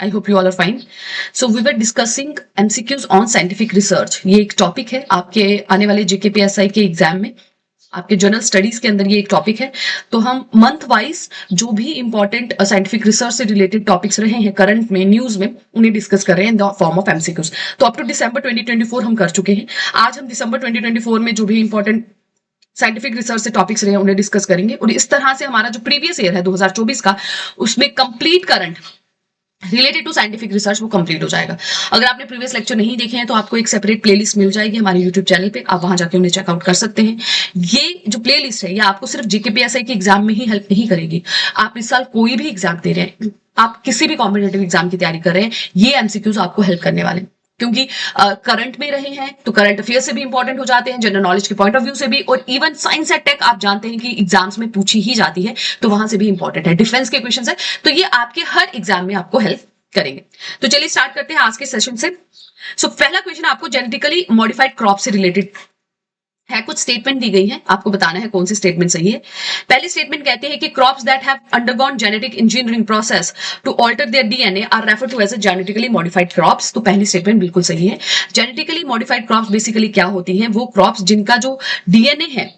I hope you all are fine. So we were discussing MCQs on scientific research. ये एक topic है आपके आने वाले जेकेपीएसआई के एग्जाम में, आपके जनरल स्टडीज के अंदर ये एक टॉपिक है. तो हम मंथ वाइज जो भी इंपॉर्टेंट साइंटिफिक रिसर्च से रिलेटेड टॉपिक्स रहे हैं करंट में, न्यूज में, उन्हें डिस्कस कर रहे हैं in the form of MCQs. तो अप टू दिसंबर 2024 हम कर चुके हैं. आज हम दिसंबर 2024 में जो भी इंपॉर्टेंट साइंटिफिक रिसर्च से टॉपिक्स रहे हैं उन्हें डिस्कस करेंगे. और इस तरह से हमारा जो प्रीवियस ईयर है 2024 का, उसमें complete current related to scientific research वो कंप्लीट हो जाएगा. अगर आपने प्रीवियस लेक्चर नहीं देखे हैं तो आपको एक सेपरेट प्लेलिस्ट मिल जाएगी हमारे यूट्यूब चैनल पे, आप वहां जाके उन्हें चेकआउट कर सकते हैं. ये जो प्लेलिस्ट है ये आपको सिर्फ जेकेपीएसआई के एग्जाम में ही हेल्प नहीं करेगी. आप इस साल कोई भी एग्जाम दे रहे हैं, आप किसी भी कॉम्पिटेटिव एग्जाम की तैयारी कर रहे हैं, ये एमसीक्यूज आपको हेल्प करने वाले हैं. क्योंकि करंट में रहे हैं तो करंट अफेयर से भी इंपॉर्टेंट हो जाते हैं, जनरल नॉलेज के पॉइंट ऑफ व्यू से भी, और इवन साइंस एंड टेक आप जानते हैं कि एग्जाम्स में पूछी ही जाती है, तो वहां से भी इंपॉर्टेंट है. डिफेंस के क्वेश्चन है, तो ये आपके हर एग्जाम में आपको हेल्प करेंगे. तो चलिए स्टार्ट करते हैं आज के सेशन से. सो पहला क्वेश्चन आपको जेनेटिकली मॉडिफाइड क्रॉप से रिलेटेड है. कुछ स्टेटमेंट दी गई है, आपको बताना है कौन सी स्टेटमेंट सही है. पहली स्टेटमेंट कहते हैं कि crops that have undergone genetic engineering process to alter their DNA are referred to as a genetically modified crops. तो पहली स्टेटमेंट बिल्कुल सही है. जेनेटिकली मॉडिफाइड क्रॉप्स बेसिकली क्या होती हैं? वो क्रॉप्स जिनका जो डीएनए है,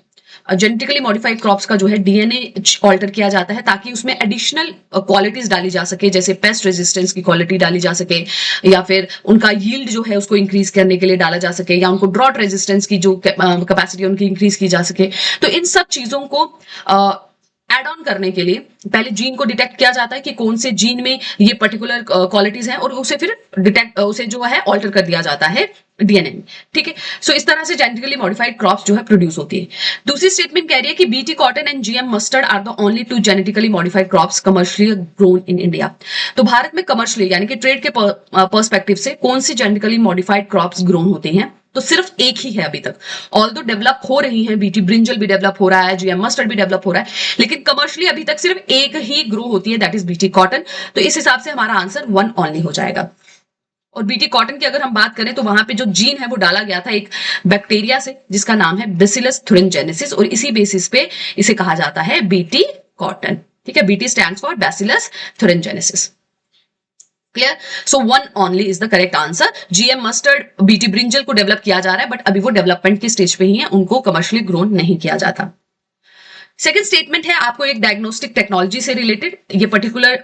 जेनेटिकली मॉडिफाइड क्रॉप्स का जो है डीएनए ऑल्टर किया जाता है ताकि उसमें एडिशनल क्वालिटीज डाली जा सके, जैसे पेस्ट रेजिस्टेंस की क्वालिटी डाली जा सके, या फिर उनका यील्ड जो है उसको इंक्रीज करने के लिए डाला जा सके, या उनको ड्रॉट रेजिस्टेंस की जो कैपेसिटी उनकी इंक्रीज की जा सके. तो इन सब चीजों को एड ऑन करने के लिए पहले जीन को डिटेक्ट किया जाता है कि कौन से जीन में ये पर्टिकुलर क्वालिटीज हैं, और उसे फिर उसे जो है ऑल्टर कर दिया जाता है डीएनए में. ठीक है. सो इस तरह से जेनेटिकली मॉडिफाइड क्रॉप्स जो है प्रोड्यूस होती है. दूसरी स्टेटमेंट कह रही है कि BT cotton and GM mustard are the only two genetically modified crops commercially grown in India. तो भारत में कमर्शियली यानी कि ट्रेड के पर्सपेक्टिव से कौन सी जेनेटिकली मॉडिफाइड क्रॉप्स ग्रोन होती हैं? तो सिर्फ एक ही है अभी तक. ऑल्दो डेवलप हो रही है, बीटी ब्रिंजल भी डेवलप हो रहा है, जीएम मस्टर्ड भी डेवलप हो रहा है, लेकिन कमर्शियली अभी तक सिर्फ एक ही ग्रो होती है, दैट इज बीटी कॉटन. तो इस हिसाब से हमारा आंसर 1 ओनली हो जाएगा. और बीटी कॉटन की अगर हम बात करें तो वहां पे जो जीन है वो डाला गया था एक बैक्टीरिया से जिसका नाम है बेसिलस थुरिनजेनेसिस, और इसी बेसिस पे इसे कहा जाता है बीटी कॉटन. ठीक है. BT stands for bacillus thuringiensis. Clear. So 1 only is the correct answer. GM mustard BT brinjal को डेवलप किया जा रहा है, बट अभी वो डेवलपमेंट की स्टेज पे ही है, उनको कमर्शियली ग्रोन नहीं किया जाता. सेकेंड स्टेटमेंट है आपको एक डायग्नोस्टिक टेक्नोलॉजी से रिलेटेड. ये पर्टिकुलर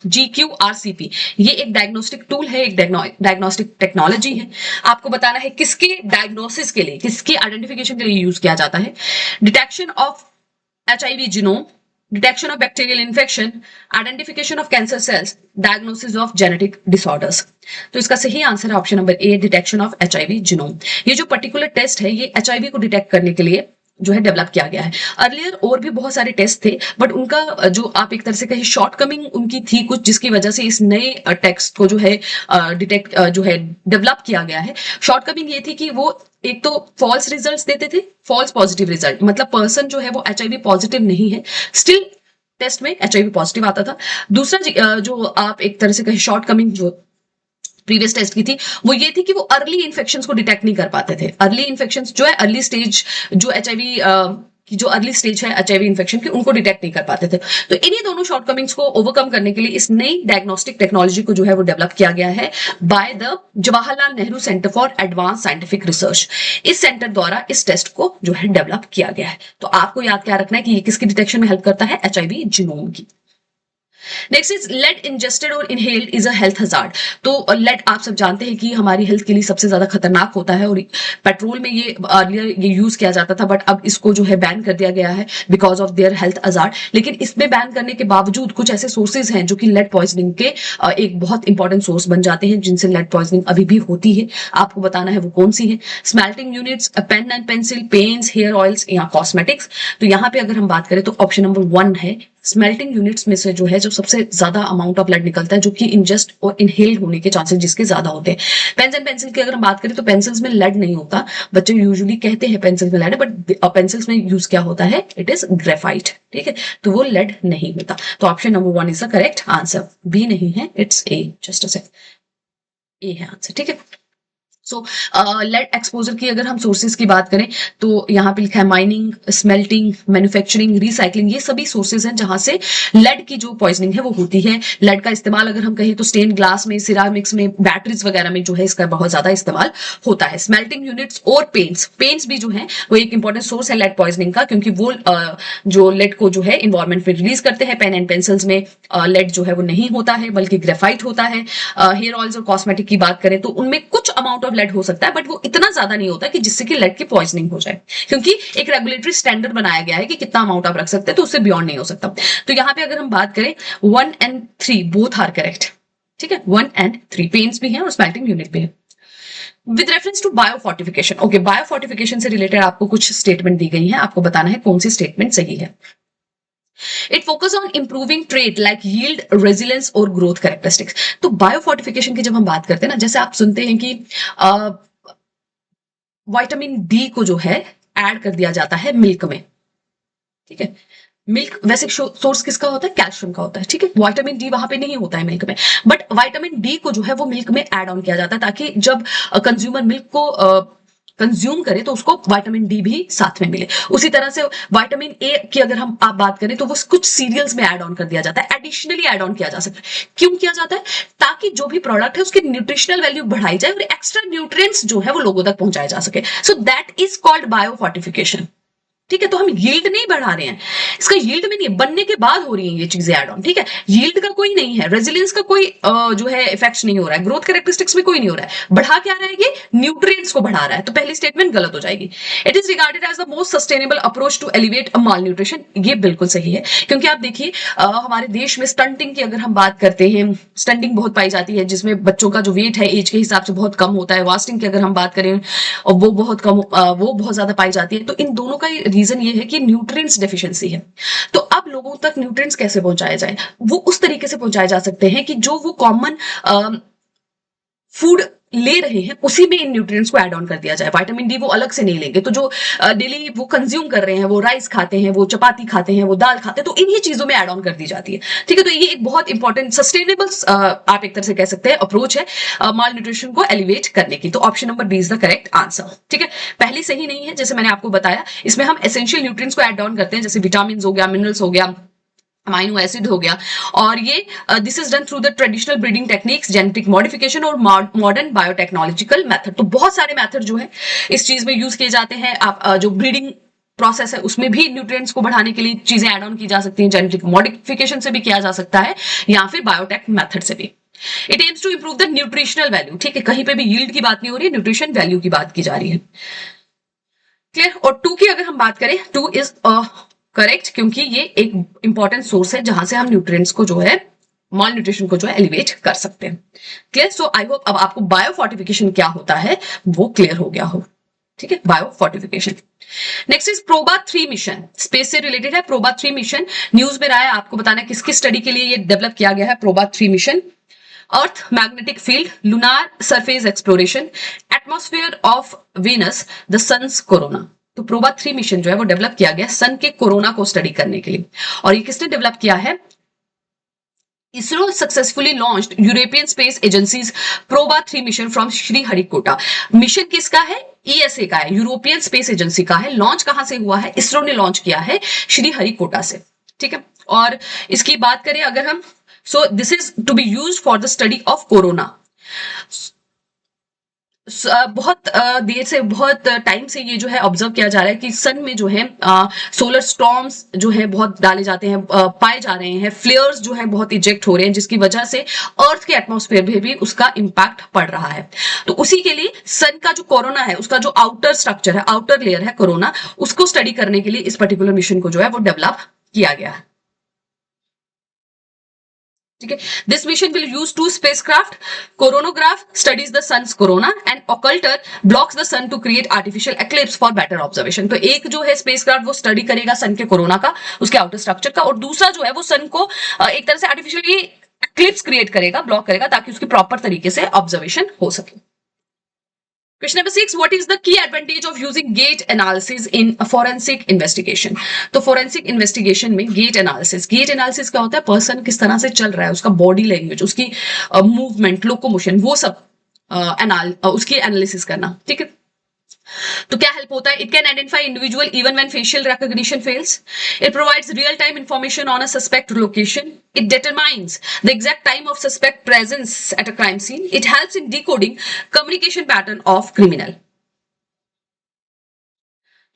GQRCP ये एक डायग्नोस्टिक टूल है, एक डायग्नोस्टिक टेक्नोलॉजी है. आपको बताना है किसके डायग्नोसिस के लिए, किसके आइडेंटिफिकेशन के लिए यूज किया जाता है. Detection of HIV genome, detection of bacterial infection, identification of cancer cells, diagnosis of genetic disorders. तो इसका सही आंसर है option number A, detection of HIV genome. ये जो पर्टिकुलर टेस्ट है ये HIV को डिटेक्ट करने के लिए जो है डेवलप किया गया है. अर्लियर और भी बहुत सारे टेस्ट थे, बट उनका जो आप एक तरह से कहीं शॉर्टकमिंग उनकी थी कुछ, जिसकी वजह से इस नए टेस्ट को जो है डिटेक्ट जो है डेवलप किया गया है. शॉर्टकमिंग ये थी कि वो एक तो फॉल्स रिजल्ट्स देते थे, फॉल्स पॉजिटिव रिजल्ट, मतलब पर्सन जो है वो HIV पॉजिटिव नहीं है, स्टिल टेस्ट में HIV पॉजिटिव आता था. दूसरा जो आप एक तरह से कहीं शॉर्टकमिंग जो प्रीवियस टेस्ट की थी वो ये थी कि वो अर्ली इन्फेक्शंस को डिटेक्ट नहीं कर पाते थे. अर्ली इन्फेक्शंस जो है, अर्ली स्टेज जो HIV की जो अर्ली स्टेज है HIV इन्फेक्शन की, उनको डिटेक्ट नहीं कर पाते थे. तो इन्हीं दोनों शॉर्टकमिंग्स को ओवरकम करने के लिए इस नई डायग्नोस्टिक टेक्नोलॉजी को जो है वो डेवलप किया गया है by the Jawaharlal Nehru centre for advance scientific research. इस सेंटर द्वारा इस टेस्ट को जो है डेवलप किया गया है. तो आपको याद क्या रखना है कि ये किसकी डिटेक्शन में हेल्प करता है? HIV जीनोम की. नेक्स्ट इज लेड इंजेस्टेड और inhaled is a health hazard. तो लेड आप सब जानते हैं कि हमारी हेल्थ के लिए सबसे ज्यादा खतरनाक होता है, और पेट्रोल में ये अर्लियर ये यूज किया जाता था, बट अब इसको जो है बैन कर दिया गया है because of their health hazard. लेकिन इसमें बैन करने के बावजूद कुछ ऐसे सोर्सेज हैं जो कि लेड पॉइजनिंग के एक बहुत इंपॉर्टेंट सोर्स बन जाते हैं, जिनसे लेड पॉइजनिंग अभी भी होती है. आपको बताना है वो कौन सी है. Smelting units, pen and pencil, pens, hair oils या कॉस्मेटिक्स. तो यहाँ पे अगर हम बात करें तो ऑप्शन नंबर 1 है. स्मेल्टिंग यूनिट्स में से जो है जो सबसे ज्यादा अमाउंट ऑफ लेड निकलता है, जो कि इंजेस्ट और इनहेल होने के चांसेस जिसके ज्यादा होते हैं. पेन्स एंड पेंसिल की अगर हम बात करें तो पेंसिल्स में लेड नहीं होता. बच्चे यूजुअली कहते हैं पेंसिल में लेड है, बट पेंसिल्स में यूज क्या होता है? It is graphite. ठीक है. तो वो लेड नहीं होता. तो option number 1 is the correct answer. B नहीं है, it's A. Just a second, A है आंसर. ठीक है. सो लेड एक्सपोजर की अगर हम सोर्सेज की बात करें तो यहाँ पे लिखा है माइनिंग, स्मेल्टिंग, मैन्युफैक्चरिंग, रिसाइकलिंग, ये सभी सोर्सेज हैं जहां से लेड की जो पॉइजनिंग है वो होती है। लेड का इस्तेमाल अगर हम कहें तो स्टेन ग्लास में, सिरामिक्स में, बैटरीज वगैरह में जो है इसका बहुत ज्यादा इस्तेमाल होता है। स्मेल्टिंग यूनिट्स और पेंट्स भी जो है वो एक इंपॉर्टेंट सोर्स है लेड पॉइजनिंग का, क्योंकि वो जो लेड को जो है इन्वायरमेंट में रिलीज करते हैं। पेन एंड पेंसिल्स में लेड जो है वो नहीं होता है बल्कि ग्रेफाइट होता है। हेयर ऑयल्स और कॉस्मेटिक की बात करें तो उनमें कुछ अमाउंट ऑफ लेड हो सकता है, बट वो इतना ज्यादा नहीं होता कि जिससे कि लेड की पॉइजनिंग हो जाए, क्योंकि एक रेगुलेटरी स्टैंडर्ड बनाया गया है कि कितना अमाउंट आप रख सकते हैं, तो उससे बियॉन्ड नहीं हो सकता। तो यहां पे अगर हम बात करें 1 and 3 बोथ आर करेक्ट, ठीक है। 1 and 3 पेन्स भी हैं और स्मेल्टिंग यूनिट भी है। With reference to biofortification, okay, biofortification से रिलेटेड आपको कुछ स्टेटमेंट दी गई है, आपको बताना है कौन सी स्टेटमेंट सही है। It focus on improving trait like yield, resilience और ग्रोथ कैरेक्टरिस्टिक्स। तो बायोफोर्टिफिकेशन की जब हम बात करते हैं ना, जैसे आप सुनते हैं कि विटामिन डी को जो है ऐड कर दिया जाता है मिल्क में, ठीक है। मिल्क वैसे सोर्स किसका होता है? कैल्शियम का होता है, ठीक है। विटामिन डी वहां पे नहीं होता है मिल्क में, बट विटामिन डी को जो है वो मिल्क में ऐड ऑन किया जाता है, ताकि जब कंज्यूमर मिल्क को कंज्यूम करे तो उसको विटामिन डी भी साथ में मिले। उसी तरह से विटामिन ए की अगर हम आप बात करें तो वो कुछ सीरियल्स में ऐड ऑन कर दिया जाता है, एडिशनली ऐड ऑन किया जा सकता है। क्यों किया जाता है? ताकि जो भी प्रोडक्ट है उसकी न्यूट्रिशनल वैल्यू बढ़ाई जाए और एक्स्ट्रा न्यूट्रिएंट्स जो है वो लोगों तक पहुंचाए जा सके। So that is called biofortification, ठीक है। तो हम यील्ड नहीं बढ़ा रहे हैं, इसका यील्ड में नहीं, बनने के बाद हो रही है ये चीजें ऐड ऑन, ठीक है। यील्ड का कोई नहीं है, रेजिलियंस का कोई जो है इफेक्ट नहीं हो रहा है, ग्रोथ कैरेक्टरिस्टिक्स में कोई नहीं हो रहा है। बढ़ा क्या रहा है? ये न्यूट्रिएंट्स को बढ़ा रहा है, तो पहली स्टेटमेंट गलत हो जाएगी। It is regarded as the most sustainable approach to elevate a malnutrition, ये बिल्कुल सही है, क्योंकि आप देखिए हमारे देश में स्टंटिंग की अगर हम बात करते हैं, स्टंटिंग बहुत पाई जाती है, जिसमें बच्चों का जो वेट है एज के हिसाब से बहुत कम होता है। वास्टिंग की अगर हम बात करें और वो बहुत कम, वो बहुत ज्यादा पाई जाती है। तो इन दोनों का रीजन ये है कि न्यूट्रिएंट्स डेफिशिएंसी है। तो अब लोगों तक न्यूट्रिएंट्स कैसे पहुंचाया जाए? वो उस तरीके से पहुंचाए जा सकते हैं कि जो वो कॉमन फूड ले रहे हैं उसी में इन न्यूट्रिएंट्स को ऐड ऑन कर दिया जाए। विटामिन डी वो अलग से नहीं लेंगे, तो जो डेली वो कंज्यूम कर रहे हैं, वो राइस खाते हैं, वो चपाती खाते हैं, वो दाल खाते हैं, तो इन्हीं चीजों में ऐड ऑन कर दी जाती है, ठीक है। तो ये एक बहुत इंपॉर्टेंट सस्टेनेबल आप एक तरह से कह सकते हैं अप्रोच है माल न्यूट्रिशन को एलिवेट करने की। तो option number B is the correct answer, ठीक है। पहली सही नहीं है, जैसे मैंने आपको बताया, इसमें हम एसेंशियल न्यूट्रिएंट्स को ऐड ऑन करते हैं, जैसे विटामिन हो गया, मिनरल्स हो गया, अमाइनो एसिड हो गया, और ये this is done through the traditional breeding techniques, genetic modification और मॉडर्न बायोटेक्नोलॉजिकल मेथड। तो बहुत सारे मेथड जो है इस चीज में यूज किए जाते हैं। आप जो ब्रीडिंग प्रोसेस है उसमें भी न्यूट्रिएंट्स को बढ़ाने के लिए चीजें ऐड ऑन की जा सकती हैं, जेनेटिक मॉडिफिकेशन से भी किया जा सकता है, या फिर बायोटेक मेथड से भी। It aims to improve the nutritional value, ठीक है। कहीं पे भी यील्ड की बात नहीं हो रही है, न्यूट्रिशन वैल्यू की बात की जा रही है, क्लियर। और 2 की अगर हम बात करें, 2 इज करेक्ट, क्योंकि ये एक इंपॉर्टेंट सोर्स है जहां से हम न्यूट्रिएंट्स को जो है, माल न्यूट्रिशन को जो है एलिवेट कर सकते हैं, क्लियर। सो आई होप अब आपको बायोफोर्टिफिकेशन क्या होता है वो क्लियर हो गया हो, ठीक है। Biofortification. Next is PROBA 3 mission, space से रिलेटेड है। प्रोबा 3 मिशन न्यूज में रहा है, आपको बताना है किसकी स्टडी के लिए ये डेवलप किया गया है। Proba 3 mission, earth magnetic field, lunar surface exploration, atmosphere of Venus, the sun's corona. तो प्रोबा 3 मिशन जो है वो डेवलप किया गया सन के कोरोना को स्टडी करने के लिए, और ये किसने डेवलप किया है? ISRO successfully launched European space agencies PROBA 3 mission from Sriharikota. Mission किसका है? ईएसए का है, यूरोपियन स्पेस एजेंसी का है। लॉन्च कहां से हुआ है? इसरो ने लॉन्च किया है श्रीहरिकोटा से, ठीक है। और इसकी बात करें अगर हम, so this is to be used for the study of corona. बहुत देर से, बहुत टाइम से ये जो है ऑब्जर्व किया जा रहा है कि सन में जो है सोलर स्टॉर्म्स जो है बहुत डाले जाते हैं, पाए जा रहे हैं, फ्लेयर्स जो है बहुत इजेक्ट हो रहे हैं, जिसकी वजह से अर्थ के एटमॉस्फेयर में भी उसका इंपैक्ट पड़ रहा है। तो उसी के लिए सन का जो कोरोना है, उसका जो आउटर स्ट्रक्चर है, आउटर लेयर है कोरोना, उसको स्टडी करने के लिए इस पर्टिकुलर मिशन को जो है वो डेवलप किया गया है, ठीक है। This mission will use 2 spacecraft, coronagraph studies the sun's corona and occulter blocks the sun to create artificial eclipse for better observation. तो एक जो है स्पेसक्राफ्ट वो स्टडी करेगा सन के कोरोना का, उसके आउटर स्ट्रक्चर का, और दूसरा जो है वो सन को एक तरह से आर्टिफिशियली एक्लिप्स क्रिएट करेगा, ब्लॉक करेगा, ताकि उसकी प्रॉपर तरीके से ऑब्जर्वेशन हो सके। Question number 6, what is the key advantage of using gait analysis in forensic investigation. तो फोरेंसिक इन्वेस्टिगेशन में गेट एनालिसिस क्या होता है? पर्सन किस तरह से चल रहा है, उसका बॉडी लैंग्वेज, उसकी मूवमेंट, लोकोमोशन, वो सब उसकी एनालिसिस करना, ठीक है। तो क्या हेल्प होता है? It can identify individual even when facial recognition fails, it provides real time information on a suspect location, it determines the exact time of suspect presence at a crime scene, it helps in decoding communication pattern of criminal.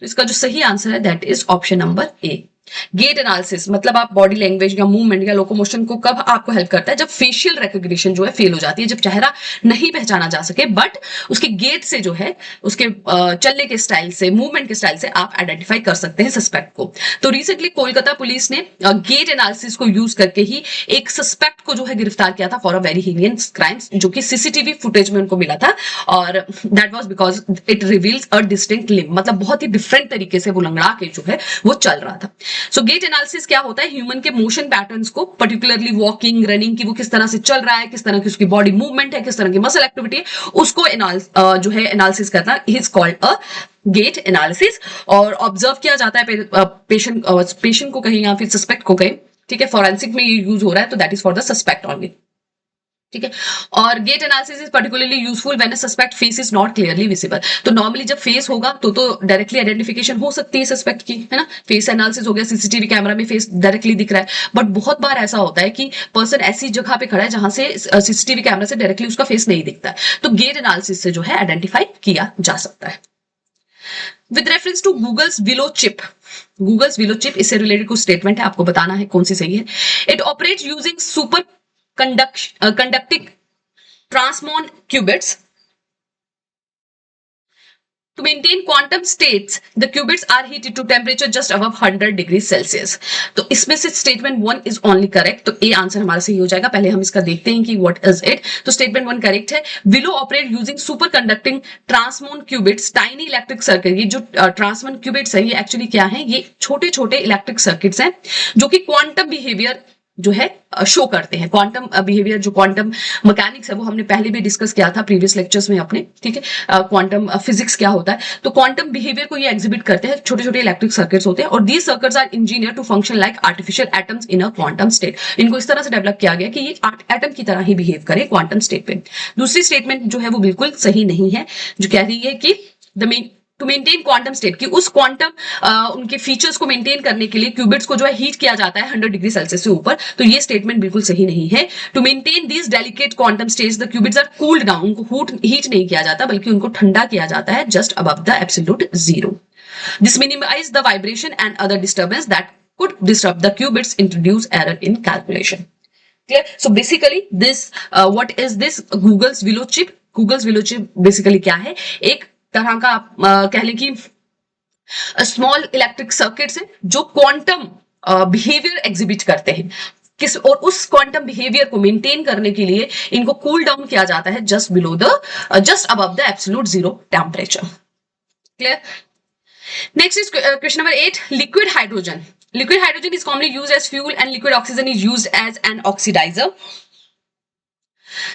तो इसका जो सही answer है that is option number A. Gait analysis मतलब आप body language या movement या locomotion को कब आपको हेल्प करता है? जब फेशियल रिकॉग्निशन जो है फेल हो जाती है, जब चेहरा नहीं पहचाना जा सके बट उसके गेट से जो है, उसके चलने के स्टाइल से, मूवमेंट के स्टाइल से आप आइडेंटिफाई कर सकते हैं सस्पेक्ट को। तो रिसेंटली कोलकाता पुलिस ने गेट एनालिसिस को यूज करके ही एक सस्पेक्ट को जो है गिरफ्तार किया था for a very heinous crimes, जो कि सीसीटीवी फुटेज में उनको मिला था, और that was because it reveals a distinct limb, मतलब बहुत ही डिफरेंट तरीके से वो लंगड़ा के जो है वो चल रहा था। सो गेट एनालिसिस क्या होता है? ह्यूमन के मोशन पैटर्न्स को, पर्टिकुलरली वॉकिंग, रनिंग की, वो किस तरह से चल रहा है, किस तरह की उसकी बॉडी मूवमेंट है, किस तरह की मसल एक्टिविटी है, उसको जो है एनालिसिस करना is called a gait analysis. और ऑब्जर्व किया जाता है पेशेंट को कहीं या फिर सस्पेक्ट को कहीं, ठीक है। फॉरेंसिक में ये यूज हो रहा है तो that is for the suspect only, ठीक है। और gait analysis is particularly useful when a suspect face is not clearly visible. तो नॉर्मली जब फेस होगा तो डायरेक्टली आइडेंटिफिकेशन हो सकती है सस्पेक्ट की, है ना। फेस एनालिसिस हो गया, सीसीटीवी कैमरा में फेस डायरेक्टली दिख रहा है, बट बहुत बार ऐसा होता है कि पर्सन ऐसी जगह पे खड़ा है जहां से सीसीटीवी कैमरा से डायरेक्टली उसका फेस नहीं दिखता है, तो गेट एनालिसिस से जो है आइडेंटिफाई किया जा सकता है। With reference to Google's Willow chip, इससे रिलेटेड कुछ स्टेटमेंट है, आपको बताना है कौन सी सही है। It operates using super conducting transmon qubits to maintain quantum states. The qubits are heated to temperature just above 100 degrees Celsius. तो इसमें से स्टेटमेंट 1 इज ओनली करेक्ट, तो ए आंसर हमारा सही हो जाएगा। पहले हम इसका देखते हैं कि व्हाट इज इट। तो स्टेटमेंट 1 करेक्ट है। Willow operate using super conducting transmon qubits tiny electric circuit. ये जो ट्रांसमोन क्यूबिट्स है ये एक्चुअली क्या है? ये छोटे छोटे इलेक्ट्रिक सर्किट्स हैं जो कि क्वांटम बिहेवियर जो है शो करते हैं। क्वांटम बिहेवियर, जो क्वांटम मैकेनिक्स है वो हमने पहले भी डिस्कस किया था प्रीवियस लेक्चर्स में अपने, ठीक है। क्वांटम फिजिक्स क्या होता है, तो क्वांटम बिहेवियर को ये एग्जिबिट करते हैं, छोटे छोटे इलेक्ट्रिक सर्किट्स होते हैं, और these circuits are engineer to function like artificial atoms in a quantum state. इनको इस तरह से डेवलप किया गया कि ये एटम की तरह ही बिहेव करे क्वांटम स्टेट पे। दूसरी स्टेटमेंट जो है वो बिल्कुल सही नहीं है, जो कह रही है कि टू मेंटेन क्वांटम स्टेट, की उस क्वांटम उनके फीचर्स को मेंटेन करने के लिए क्यूबिट्स को जो है हीट किया जाता है 100 डिग्री सेल्सियस से ऊपर, तो ये स्टेटमेंट बिल्कुल सही नहीं है। To maintain these delicate quantum states the qubits are cooled down, उनको हीट नहीं किया जाता बल्कि उनको ठंडा किया जाता है just above the absolute zero. This minimize the vibration and other disturbance that could disturb the qubits, introduce error in calculation. Clear? So basically this what is this Google's Willow chip? Google's Willow chip basically क्या है? एक तरह का आप कह लें कि small electric circuits हैं जो क्वांटम बिहेवियर एग्जिबिट करते हैं किस, और उस क्वांटम बिहेवियर को मेंटेन करने के लिए इनको कूल डाउन किया जाता है just above the absolute zero temperature. Clear? Next is question number 8. Liquid hydrogen. Liquid hydrogen is commonly used as fuel and liquid oxygen is used as an oxidizer.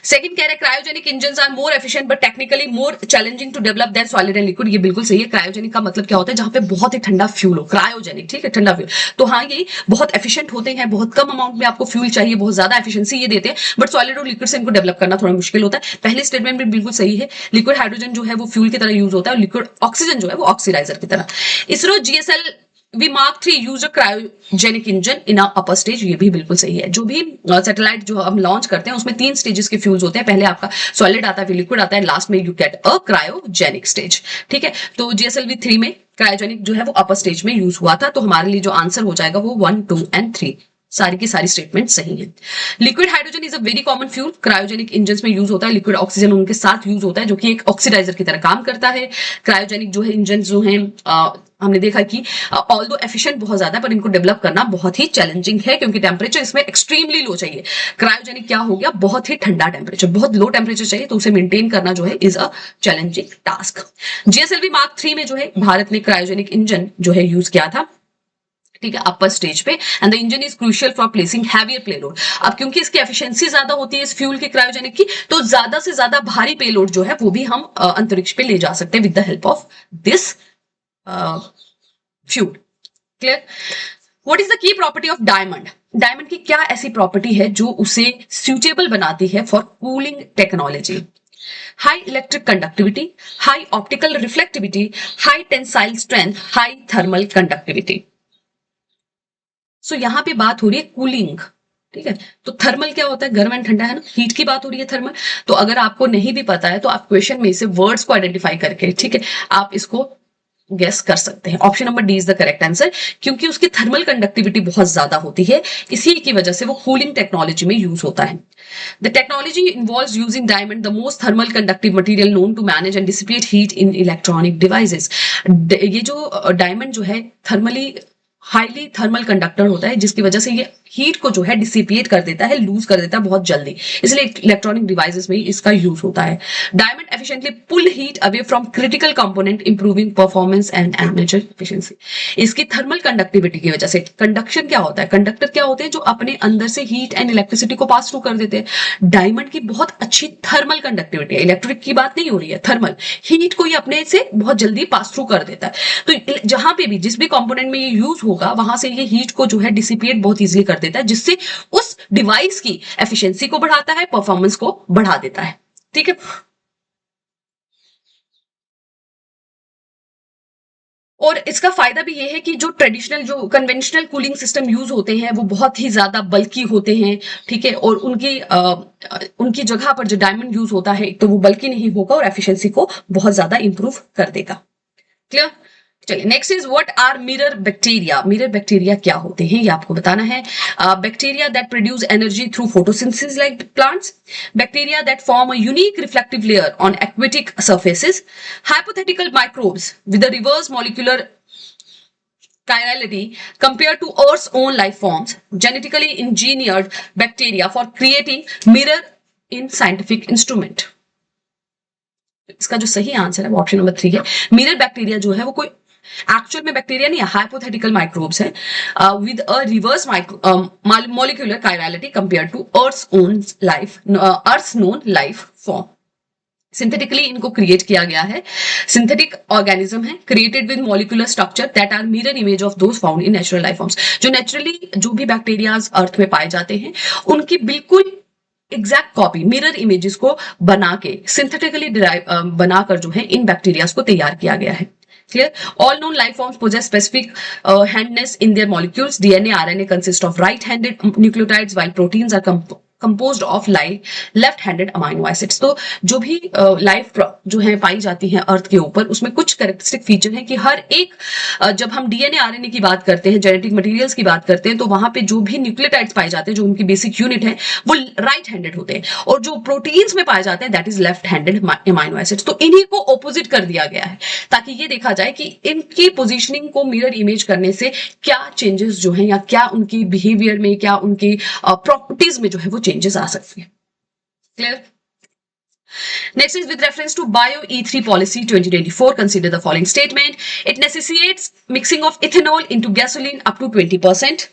Second कह रहे हैं cryogenic engines are more efficient but technically more challenging to develop that solid and liquid. ये बिल्कुल सही है। Cryogenic का मतलब क्या होता है? जहां पे बहुत ही ठंडा फ्यूल हो, क्रायोजेनिक, ठीक है, ठंडा फ्यूल। तो हाँ, ये बहुत एफिशिएंट होते हैं, बहुत कम अमाउंट में आपको फ्यूल चाहिए, बहुत ज्यादा एफिशिएंसी ये देते हैं, बट सॉलिड और लिक्विड से इनको डेवलप करना थोड़ा मुश्किल होता है। पहले स्टेटमेंट भी बिल्कुल सही है। लिक्विड हाइड्रोजन जो है वो फ्यूल की तरह यूज होता है और लिक्विड ऑक्सीजन जो है वो ऑक्सीडाइजर की तरह। ISRO GSL V Mark 3 use a cryogenic engine in upper stage. ये भी बिल्कुल सही है। जो भी सैटेलाइट जो हम लॉन्च करते हैं उसमें 3 स्टेजेस के फ्यूल्स होते हैं। पहले आपका सॉलिड आता है, फिर लिक्विड आता है, लास्ट में you get a cryogenic stage, ठीक है। तो GSLV 3 में क्रायोजेनिक जो है वो अपर स्टेज में यूज हुआ था। तो हमारे लिए जो आंसर हो जाएगा वो 1, 2 एंड 3, सारी की सारी स्टेटमेंट सही है। Liquid hydrogen is a very common fuel, cryogenic engine में यूज होता है। लिक्विड ऑक्सीजन उनके साथ यूज होता है जो कि एक ऑक्सीडाइजर की तरह काम करता है। क्रायोजेनिक जो है इंजन जो है हमने देखा कि ऑल्दो एफिशिएंट बहुत ज्यादा है पर इनको डेवलप करना बहुत ही चैलेंजिंग है क्योंकि टेम्परेचर इसमें एक्सट्रीमली लो चाहिए। क्रायोजेनिक क्या हो गया? बहुत ही ठंडा टेम्परेचर, बहुत लो टेम्परेचर चाहिए, तो उसे मेंटेन करना जो है is a challenging task. GSLV Mark 3 में जो है भारत ने क्रायोजेनिक इंजन जो है यूज किया था, ठीक है, अपर स्टेज पे। And the engine is crucial for placing heavier payload. अब क्योंकि इसकी एफिशिएंसी ज्यादा होती है इस फ्यूल के क्रायोजेनिक की, तो ज्यादा से ज्यादा भारी पेलोड जो है वो भी हम अंतरिक्ष पे ले जा सकते हैं with the help of this fuel. Clear? What is the key property of diamond? Diamond की क्या ऐसी प्रॉपर्टी है जो उसे सुटेबल बनाती है for cooling technology? High electric conductivity, high optical reflectivity, high tensile strength, high thermal conductivity. So यहां पे बात हो रही है कूलिंग, ठीक है। तो थर्मल क्या होता है, गर्म एंड ठंडा है ना, हीट की बात हो रही है थर्मल। तो अगर आपको नहीं भी पता है तो आप क्वेश्चन में से वर्ड्स को आइडेंटिफाई करके, ठीक है, आप इसको गेस कर सकते हैं। Option number D is the correct answer, क्योंकि उसकी थर्मल कंडक्टिविटी बहुत ज्यादा होती है, इसी की वजह से वो कूलिंग टेक्नोलॉजी में यूज होता है। The technology involves using diamond, the most thermal conductive material known to manage and dissipate heat in electronic devices. ये जो डायमंड जो है थर्मली हाईली थर्मल कंडक्टर होता है, जिसकी वजह से ये हीट को जो है डिसिपेट कर देता है, लूज कर देता है बहुत जल्दी, इसलिए इलेक्ट्रॉनिक डिवाइसेस में इसका यूज होता है। Diamond efficiently pull heat away from critical component, improving performance and energy efficiency. इसकी थर्मल कंडक्टिविटी की वजह से, कंडक्शन क्या होता है, कंडक्टर क्या होते हैं जो अपने अंदर से हीट एंड इलेक्ट्रिसिटी को पास थ्रू कर देते हैं। डायमंड की बहुत अच्छी थर्मल कंडक्टिविटी है, इलेक्ट्रिक की बात नहीं हो रही है, थर्मल, हीट को ये अपने से बहुत जल्दी पास थ्रू कर देता है। तो जहां पे भी जिस भी कंपोनेंट में ये यूज होगा वहां से ये हीट को जो है डिसिपेट बहुत इजीली कर देता है, जिससे उस डिवाइस की एफिशिएंसी को बढ़ाता है, परफॉर्मेंस को बढ़ा देता है, ठीक है। और इसका फायदा भी ये है कि जो ट्रेडिशनल जो कन्वेंशनल कूलिंग सिस्टम यूज होते हैं वो बहुत ही ज्यादा बल्की होते हैं, ठीक है, और उनकी जगह पर जो डायमंड यूज होता है तो वो बल्की नहीं होगा और एफिशिएंसी को बहुत ज्यादा इंप्रूव कर देगा। क्लियर। चलिए next is what are mirror bacteria. Mirror bacteria क्या होते हैं ये आपको बताना है। Bacteria that produce energy through photosynthesis like plants, bacteria that form a unique reflective layer on aquatic surfaces, hypothetical microbes with a reverse molecular chirality compared to Earth's own life forms, genetically engineered bacteria for creating mirror in scientific instrument। इसका जो सही answer है वो option number 3 है। Mirror bacteria जो है वो कोई एक्चुअल में बैक्टीरिया नहीं है, हाइपोथेटिकल माइक्रोब्स है with a reverse molecular chirality compare to earth's known life form. Synthetically इनको क्रिएट किया गया है, सिंथेटिक ऑर्गेनिज्म है created with molecular structure that are mirror image of those found in natural life forms. जो naturally जो भी bacterias अर्थ में पाए जाते हैं उनकी बिल्कुल एग्जैक्ट कॉपी मिरर इमेजेस को बना के सिंथेटिकली बनाकर जो है इन बैक्टीरियाज को तैयार किया गया है। Clear? All known life forms possess specific handness in their molecules. DNA, RNA consist of right-handed nucleotides, while proteins are composed of left-handed amino acids. तो जो भी लाइफ जो है पाई जाती है अर्थ के ऊपर उसमें कुछ कैरेक्टरिस्टिक फीचर है कि हर एक जब हम डीएनए आरएनए की बात करते हैं, जेनेटिक मटेरियल्स की बात करते हैं, तो वहां पे जो भी न्यूक्लियोटाइड्स पाए जाते हैं जो उनकी बेसिक यूनिट है वो राइट हैंडेड होते हैं, और जो प्रोटीन्स में पाए जाते हैं that is left handed amino acids. तो इन्हीं को ऑपोजिट कर दिया गया है ताकि ये देखा जाए कि इनकी पोजिशनिंग को मिरर इमेज करने से क्या चेंजेस जो है या क्या उनकी बिहेवियर में, क्या उनकी प्रॉपर्टीज में जो है वो चेंजेस आ सकते हैं। Clear. Next is with reference to Bio E3 policy 2024, consider the following statement. It necessitates mixing of ethanol into gasoline up to 20%.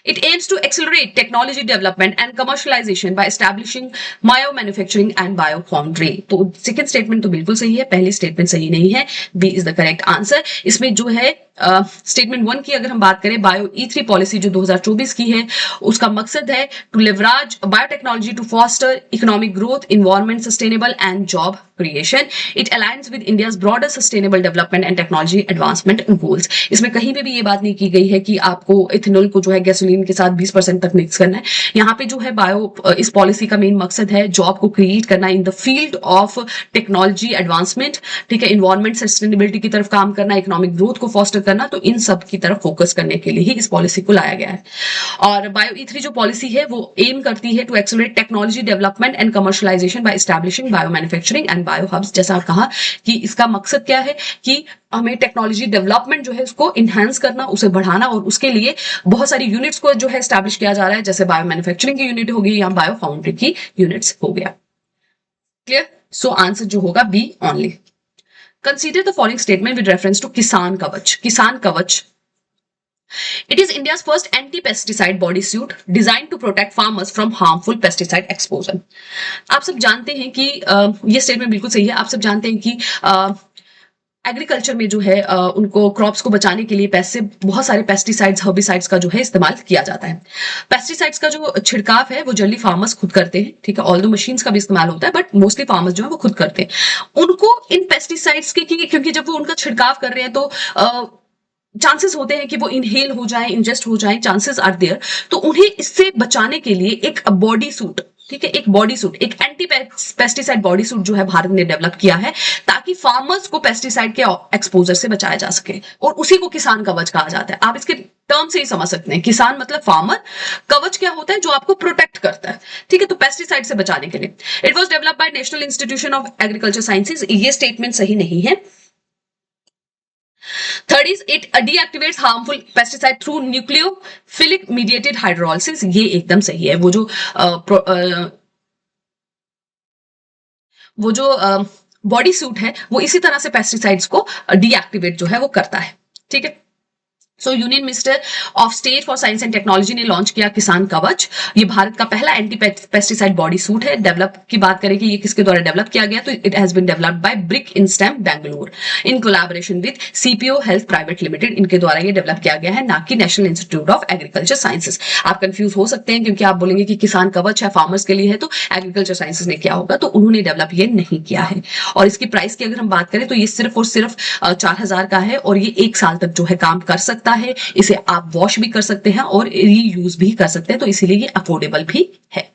It aims to accelerate technology development and commercialization by establishing biomanufacturing and biofoundry. तो second statement तो बिल्कुल सही है, पहली statement सही नहीं है, B is the correct answer. इसमें जो है स्टेटमेंट 1 की अगर हम बात करें, बायो E3 पॉलिसी जो 2024 की है उसका मकसद है to leverage biotechnology to foster economic growth, environment sustainable and job creation. It aligns with India's broader sustainable development and technology advancement goals. इसमें कहीं पे भी ये बात नहीं की गई है कि आपको इथेनॉल को जो है गैसोलीन के साथ 20% तक मिक्स करना है। यहाँ पे जो है बायो इस पॉलिसी का मेन मकसद है जॉब को क्रिएट करना in the field of technology advancement, ठीक है, इन्वायरमेंट सस्टेनेबिलिटी की तरफ काम करना, इकोनॉमिक ग्रोथ को फॉस्टर करना। तो इन सब की तरफ फोकस करने के लिए ही इस पॉलिसी को लाया गया है। और बायो E3 जो पॉलिसी है वो एम करती है to accelerate technology development and commercialization by establishing bio manufacturing and bio hubs. जैसा कहा कि इसका मकसद क्या है कि हमें टेक्नोलॉजी डेवलपमेंट जो है उसको इनहेंस करना, उसे बढ़ाना, और उसके लिए बहुत सारी यूनिट्स को जो है एस्टैब्लिश किया जा रहा है, जैसे बायो मैन्युफैक्चरिंग की यूनिट होगी या बायो फाउंड्री की यूनिट्स हो गया। क्लियर। सो आंसर जो होगा B only. Consider the following statement with reference to Kisan Kavach. किसान कवच It is India's first anti-pesticide bodysuit designed to protect farmers from harmful pesticide exposure. आप सब जानते हैं कि ये स्टेटमेंट बिल्कुल सही है। आप सब जानते हैं कि एग्रीकल्चर में जो है उनको क्रॉप्स को बचाने के लिए बहुत सारे पेस्टिसाइड्स, हर्बिसाइड्स का जो है इस्तेमाल किया जाता है। पेस्टिसाइड्स का जो छिड़काव है वो जनरली फार्मर्स खुद करते हैं, ठीक है, ऑल्दो मशीन्स का भी इस्तेमाल होता है, बट मोस्टली फार्मर्स जो है वो खुद करते हैं। उनको इन पेस्टिसाइड्स के क्योंकि जब वो उनका छिड़काव कर रहे हैं तो चांसेस होते हैं कि वो इनहेल हो जाए, इंजेस्ट हो जाए, चांसेस आर देयर। तो उन्हें इससे बचाने के लिए एक बॉडी सूट, ठीक है, एक बॉडी सूट, एक एंटी पेस्टिसाइड बॉडी सूट जो है भारत ने डेवलप किया है, ताकि फार्मर्स को पेस्टिसाइड के एक्सपोजर से बचाया जा सके, और उसी को किसान कवच कहा जाता है। आप इसके टर्म से ही समझ सकते हैं, किसान मतलब फार्मर, कवच क्या होता है, जो आपको प्रोटेक्ट करता है, ठीक है। तो पेस्टिसाइड से बचाने के लिए it was developed by national institution of agriculture sciences, ये स्टेटमेंट सही नहीं है। Third is it deactivates harmful pesticide through nucleophilic mediated hydrolysis, ये एकदम सही है। वो जो बॉडी सूट है वो इसी तरह से पेस्टिसाइड्स को डीएक्टिवेट जो है वो करता है, ठीक है। सो union minister of state for science and technology ने लॉन्च किया किसान कवच। ये भारत का पहला एंटी पेस्टिसाइड बॉडी सूट है। डेवलप की बात करें कि ये किसके द्वारा डेवलप किया गया, तो it has been developed by BRIC inStem Bangalore in collaboration with CPO health private limited. इनके द्वारा ये डेवलप किया गया है, ना कि national institute of agriculture sciences. आप कंफ्यूज हो सकते हैं क्योंकि आप बोलेंगे कि किसान कवच है, फार्मर्स के लिए है, तो एग्रीकल्चर साइंसेज ने किया होगा, तो उन्होंने डेवलप ये नहीं किया है। और इसकी प्राइस की अगर हम बात करें तो ये सिर्फ और सिर्फ 4000 का है, और ये 1 साल तक जो है काम कर सकता है। इसे आप वॉश भी कर सकते हैं और रीयूज भी कर सकते हैं, तो इसीलिए ये अफोर्डेबल भी है।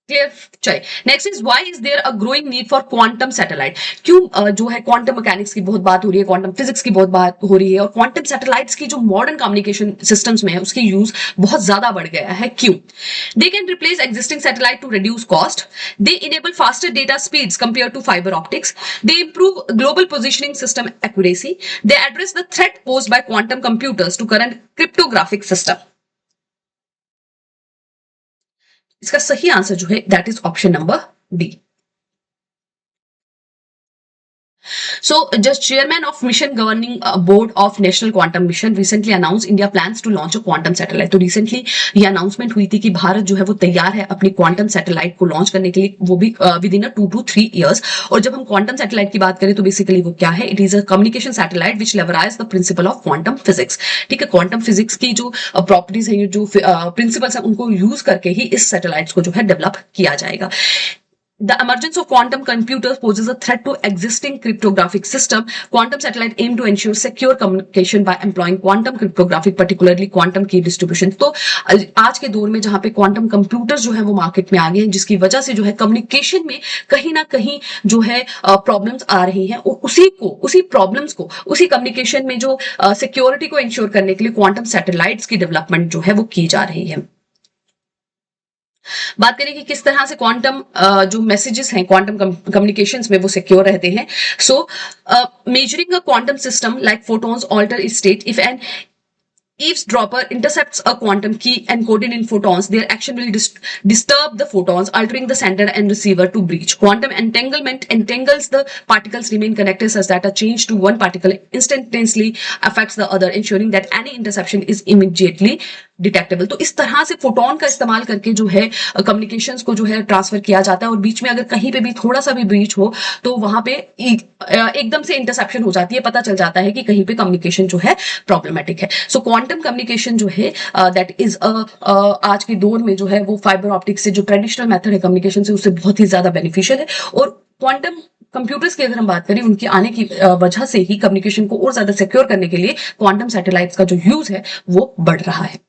क्लियर? चलिए next is why is there a growing need for quantum satellite. क्यों जो है क्वांटम मैकेनिक्स की बहुत बात हो रही है, क्वांटम फिजिक्स की बहुत बात हो रही है, और क्वांटम सैटेलाइट्स की जो मॉडर्न कम्युनिकेशन सिस्टम्स में है उसकी यूज बहुत ज्यादा बढ़ गया है। क्यों? They can replace existing satellite to reduce cost, they enable faster data speeds compare to fibre optics, they improve global positioning system accuracy, they address the threat posed by quantum computers to current cryptographic system. इसका सही answer जो है that is option number D. So, just chairman of mission governing board of National Quantum Mission recently announced India plans to launch a quantum satellite. तो recently ये announcement हुई थी कि भारत जो है वो तैयार है अपनी quantum satellite को launch करने के लिए, वो भी within 2 to 3 years। और जब हम quantum satellite की बात करें तो basically वो क्या है, it is a communication satellite which leverages the principle of quantum physics। ठीक है, quantum physics की जो properties हैं, जो principles हैं, उनको use करके ही इस satellites को जो है develop किया जाएगा। The emergence of quantum computers poses a threat to existing cryptographic system. Quantum satellite aim to ensure secure communication by employing quantum cryptography, particularly quantum key distribution. तो आज के दौर में जहां पे क्वांटम कंप्यूटर्स जो है वो मार्केट में आ गए हैं, जिसकी वजह से जो है कम्युनिकेशन में कहीं ना कहीं जो है प्रॉब्लम्स आ रही हैं, और उसी प्रॉब्लम्स को, उसी कम्युनिकेशन में जो सिक्योरिटी को इंश्योर करने के लिए क्वांटम सैटेलाइट्स की डेवलपमेंट जो है वो की जा रही है। बात करें कि किस तरह से क्वांटम जो मैसेजेस हैं क्वांटम कम्युनिकेशंस में वो सिक्योर रहते हैं। So measuring a quantum system like photons alter its state if an eavesdropper intercepts a quantum key encoded in photons, their action will disturb the photons, altering the sender and receiver to breach. Quantum entanglement entangles the particles remain connected such that a change to one particle instantaneously affects the other, ensuring that any interception is immediately detectable. तो इस तरह से photon का इस्तेमाल करके जो है communications को जो है ट्रांसफर किया जाता है, और बीच में अगर कहीं पे भी थोड़ा सा भी ब्रीच हो तो वहां पे एकदम से इंटरसेप्शन हो जाती है, पता चल जाता है कि कहीं पे कम्युनिकेशन जो है प्रॉब्लमेटिक है। सो क्वांटम कम्युनिकेशन जो है दैट इज आज के दौर में जो है वो फाइबर ऑप्टिक्स से, जो ट्रेडिशनल मेथड है कम्युनिकेशन से, उससे बहुत ही ज्यादा बेनिफिशियल है। और क्वांटम कंप्यूटर्स की अगर हम बात करें, उनके आने की वजह से ही कम्युनिकेशन को और ज्यादा सिक्योर करने के लिए क्वांटम सैटेलाइट्स का जो यूज है वो बढ़ रहा है।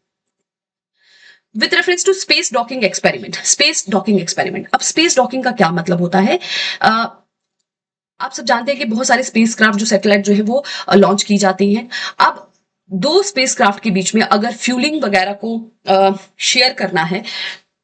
With reference to space docking experiment, space docking experiment, अब स्पेस डॉकिंग का क्या मतलब होता है? आप सब जानते हैं कि बहुत सारे स्पेसक्राफ्ट जो सैटेलाइट जो है वो लॉन्च की जाती हैं। अब 2 स्पेसक्राफ्ट के बीच में अगर फ्यूलिंग वगैरह को शेयर करना है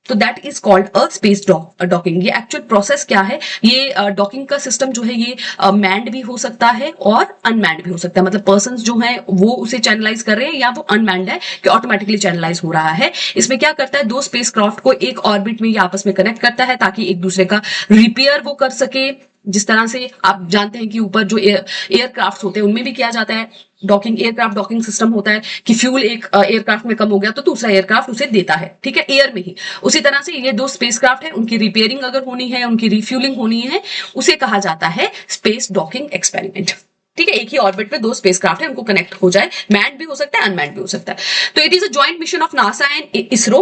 तो that is called a space docking. ये एक्चुअल प्रोसेस क्या है, ये डॉकिंग का सिस्टम जो है ये मैन्ड भी हो सकता है और अनमैन्ड भी हो सकता है। मतलब पर्संस जो हैं वो उसे चैनलाइज कर रहे हैं, या वो अनमैन्ड है कि ऑटोमेटिकली चैनलाइज हो रहा है। इसमें क्या करता है, 2 स्पेसक्राफ्ट को एक ऑर्बिट में ये आपस में कनेक्ट करता है ताकि एक दूसरे का रिपेयर वो कर सके। जिस तरह से आप जानते हैं कि ऊपर जो एयरक्राफ्ट होते हैं उनमें भी किया जाता है डॉकिंग, एयरक्राफ्ट डॉकिंग सिस्टम होता है कि फ्यूल एक एयरक्राफ्ट में कम हो गया तो दूसरा एयरक्राफ्ट उसे देता है, ठीक है, एयर में ही। उसी तरह से ये 2 स्पेसक्राफ्ट है, उनकी रिपेयरिंग अगर होनी है, उनकी रिफ्यूलिंग होनी है, उसे कहा जाता है स्पेस डॉकिंग एक्सपेरिमेंट। ठीक है, एक ही ऑर्बिट में दो स्पेसक्राफ्ट है, उनको कनेक्ट हो जाए, मैन्ड भी हो सकता है, अनमैन्ड भी हो सकता है। तो it is a joint mission of NASA and ISRO.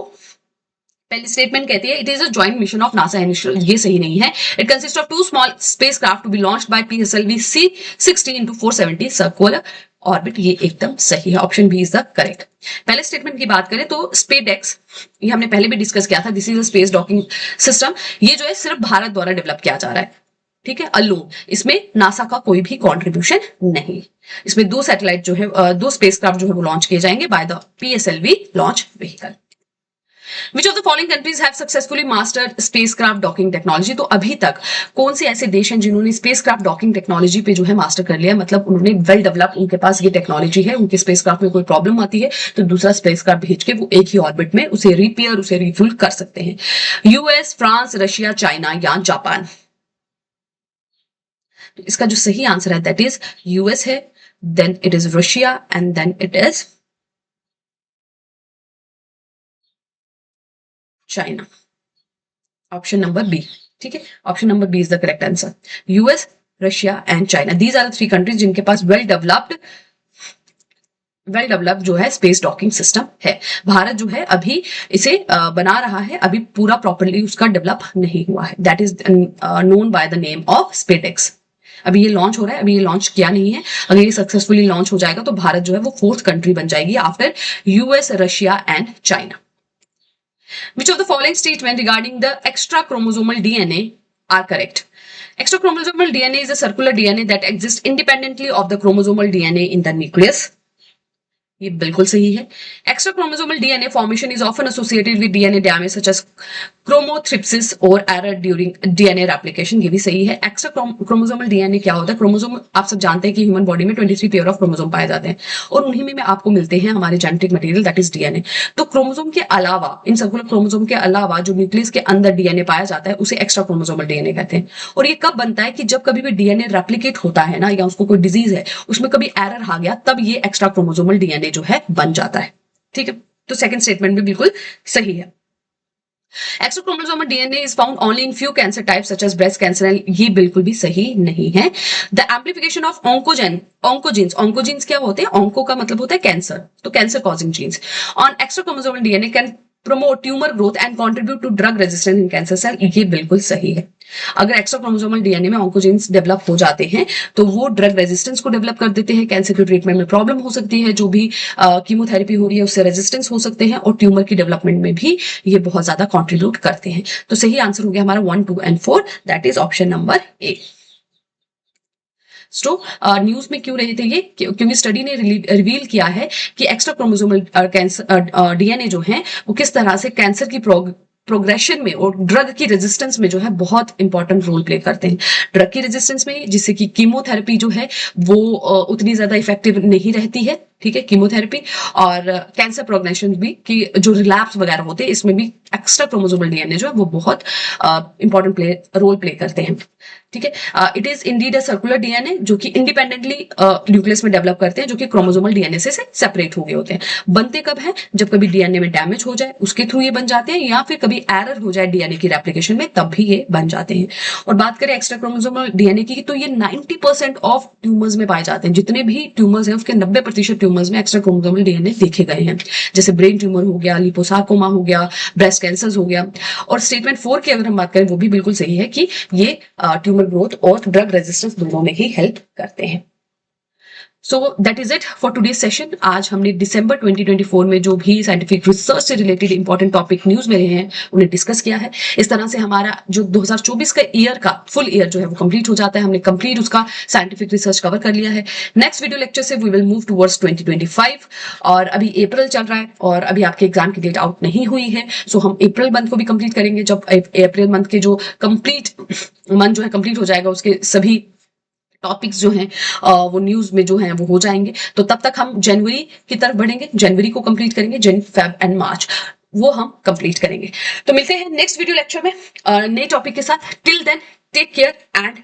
पहली स्टेटमेंट कहती है it is a joint mission of NASA and ISRO, ये सही नहीं है। It consist of 2 small spacecraft to be launched by PSLV C-60 into 470 circular orbit, ये एकदम सही है, option B is the correct. पहले स्टेटमेंट की बात करें तो स्पेसडेक्स, ये हमने पहले भी डिस्कस किया था, this is a space docking system, ये जो है सिर्फ भारत द्वारा डेवलप किया जा रहा है, ठीक है, अलोन, इसमें नासा का कोई भी कंट्रीब्यूशन नहीं। इसमें 2 सैटेलाइट जो है 2 स्पेसक्राफ्ट जो है वो लॉन्च किए जाएंगे by the PSLV launch vehicle. Which of the following countries have successfully mastered spacecraft docking technology? तो अभी तक कौन से ऐसे देश हैं जिन्होंने स्पेसक्राफ्ट डॉकिंग टेक्नोलॉजी पे जो है मास्टर कर लिया, मतलब उन्होंने वेल डेवलप, उनके पास ये टेक्नोलॉजी है, उनके स्पेसक्राफ्ट में कोई प्रॉब्लम आती है तो दूसरा स्पेसक्राफ्ट भेज के वो एक ही ऑर्बिट में उसे रिपेयर, उसे रिफ्यूल कर सकते हैं। यूएस, फ्रांस, रशिया, चाइना या जापान? तो इसका जो सही आंसर है दैट इज यूएस है, then it is Russia and then it is China. Option number B, ठीक है, option number B is the correct answer. US, Russia and China, these are the 3 countries जिनके पास well developed जो है space docking system है। भारत जो है अभी इसे बना रहा है, अभी पूरा प्रॉपर्ली उसका डेवलप नहीं हुआ है, that is known by the name of SpaDeX. अभी ये लॉन्च हो रहा है, अभी ये लॉन्च किया नहीं है, अगर ये सक्सेसफुली लॉन्च हो जाएगा तो भारत जो है वो 4th कंट्री बन जाएगी after US, Russia and China. Which of the following statement regarding the extrachromosomal DNA are correct? Extrachromosomal DNA is a circular DNA that exists independently of the chromosomal DNA in the nucleus. ये बिल्कुल सही है। Extra chromosomal DNA formation is often associated with DNA damage such as chromothripsis और error during DNA replication, ये भी सही है। Extra chromosomal DNA क्या होता है? क्रोमोसोम, आप सब जानते हैं कि ह्यूमन बॉडी में 23 पेयर ऑफ क्रोमोसोम पाए जाते हैं और उन्हीं में आपको मिलते हैं हमारे genetic material that is DNA. तो क्रोमोसोम के अलावा, इन सर्कुलर क्रोमोसोम के अलावा जो न्यूक्लियस के अंदर डीएनए पाया जाता है उसे एक्स्ट्रा क्रोमोसोमल डीएनए कहते हैं। और ये कब बनता है कि जब कभी भी डीएनए रेप्लिकेट होता है ना, या उसको कोई डिजीज है, उसमें कभी एरर आ गया, तब ये एक्स्ट्रा क्रोमोसोमल डीएनए जो है बन जाता है, ठीक है। तो सेकंड स्टेटमेंट भी बिल्कुल सही है। Extra chromosomal DNA is found only in few cancer types such as breast cancer, ये बिल्कुल भी सही नहीं है। द एम्प्लीफिकेशन ऑफ ऑन्कोजीन्स क्या होते हैं? ऑन्को का मतलब होता है कैंसर, तो cancer causing genes on extra chromosomal DNA can promote tumor growth and contribute to drug resistance in cancer cell, ये बिल्कुल सही है। अगर एक्स्ट्रा क्रोमोसोमल डीएनए में ऑन्कोजीन्स डेवलप हो जाते हैं तो वो ड्रग रेजिस्टेंस को डेवलप कर देते हैं, कैंसर के ट्रीटमेंट में प्रॉब्लम हो सकती है, जो भी कीमोथेरेपी हो रही है उससे रेजिस्टेंस हो सकते हैं, और ट्यूमर की डेवलपमेंट में भी ये बहुत ज्यादा कॉन्ट्रीब्यूट करते हैं। तो सही आंसर हो गया हमारा 1, 2 and 4, that is option number ए। तो न्यूज में क्यों रहे थे ये? क्योंकि स्टडी ने रिवील किया है कि एक्स्ट्रा क्रोमोसोमल कैंसर डीएनए जो है वो किस तरह से कैंसर की प्रोग्रेशन में और ड्रग की रेजिस्टेंस में जो है बहुत इंपॉर्टेंट रोल प्ले करते हैं। ड्रग की रेजिस्टेंस में, जिससे कि कीमोथेरेपी जो है वो उतनी ज्यादा इफेक्टिव नहीं रहती है, ठीक है, कीमोथेरेपी, और कैंसर प्रोग्रेशन भी कि जो रिलैप्स वगैरह होते हैं इसमें भी एक्स्ट्रा क्रोमोसोमल डीएनए जो है वो बहुत इंपॉर्टेंट रोल प्ले करते हैं, ठीक है। It is indeed a circular DNA जो कि इंडिपेंडेंटली न्यूक्लियस में डेवलप करते हैं, जो कि क्रोमोसोमल डीएनए से सेपरेट हो गए होते हैं। बनते कब है? जब कभी डीएनए में डैमेज हो जाए उसके थ्रू ये बन जाते हैं, या फिर कभी एरर हो जाए डीएनए की रेप्लिकेशन में, तब भी ये बन जाते हैं। और बात करें एक्स्ट्रा क्रोमोसोमल डीएनए की, तो ये 90% ऑफ ट्यूमर्स में पाए जाते हैं। जितने भी ट्यूमर्स हैं उसके 90% ट्यूमर्स में एक्स्ट्रा क्रोमोसोमल डीएनए देखे गए हैं, जैसे ब्रेन ट्यूमर हो गया, लिपोसार्कोमा हो गया, ब्रेस्ट कैंसर हो गया। और स्टेटमेंट 4 की अगर हम बात करें वो भी बिल्कुल सही है कि ये ट्यूमर ग्रोथ और ड्रग रेजिस्टेंस दोनों में ही हेल्प करते हैं। So that is it for today session. आज हमने दिसंबर 2024 में जो भी साइंटिफिक रिसर्च से रिलेटेड इंपॉर्टेंट टॉपिक न्यूज में रहे हैं उन्हें डिस्कस किया है। इस तरह से हमारा जो 2024 का ईयर का फुल ईयर जो है वो कंप्लीट हो जाता है। हमने कंप्लीट उसका साइंटिफिक रिसर्च कवर कर लिया है। नेक्स्ट वीडियो लेक्चर से वी विल मूव टुवर्ड्स 2025, और अभी अप्रैल चल रहा है और अभी आपके एग्जाम की डेट आउट नहीं हुई है, सो हम अप्रैल मंथ को भी कंप्लीट करेंगे। जब अप्रैल मंथ के जो कंप्लीट मंथ जो है कंप्लीट हो जाएगा उसके सभी टॉपिक्स जो हैं वो न्यूज में जो हैं वो हो जाएंगे। तो तब तक हम जनवरी की तरफ बढ़ेंगे, जनवरी को कंप्लीट करेंगे, जन, फेब एंड मार्च वो हम कंप्लीट करेंगे। तो मिलते हैं नेक्स्ट वीडियो लेक्चर में नए टॉपिक के साथ। Till then take care and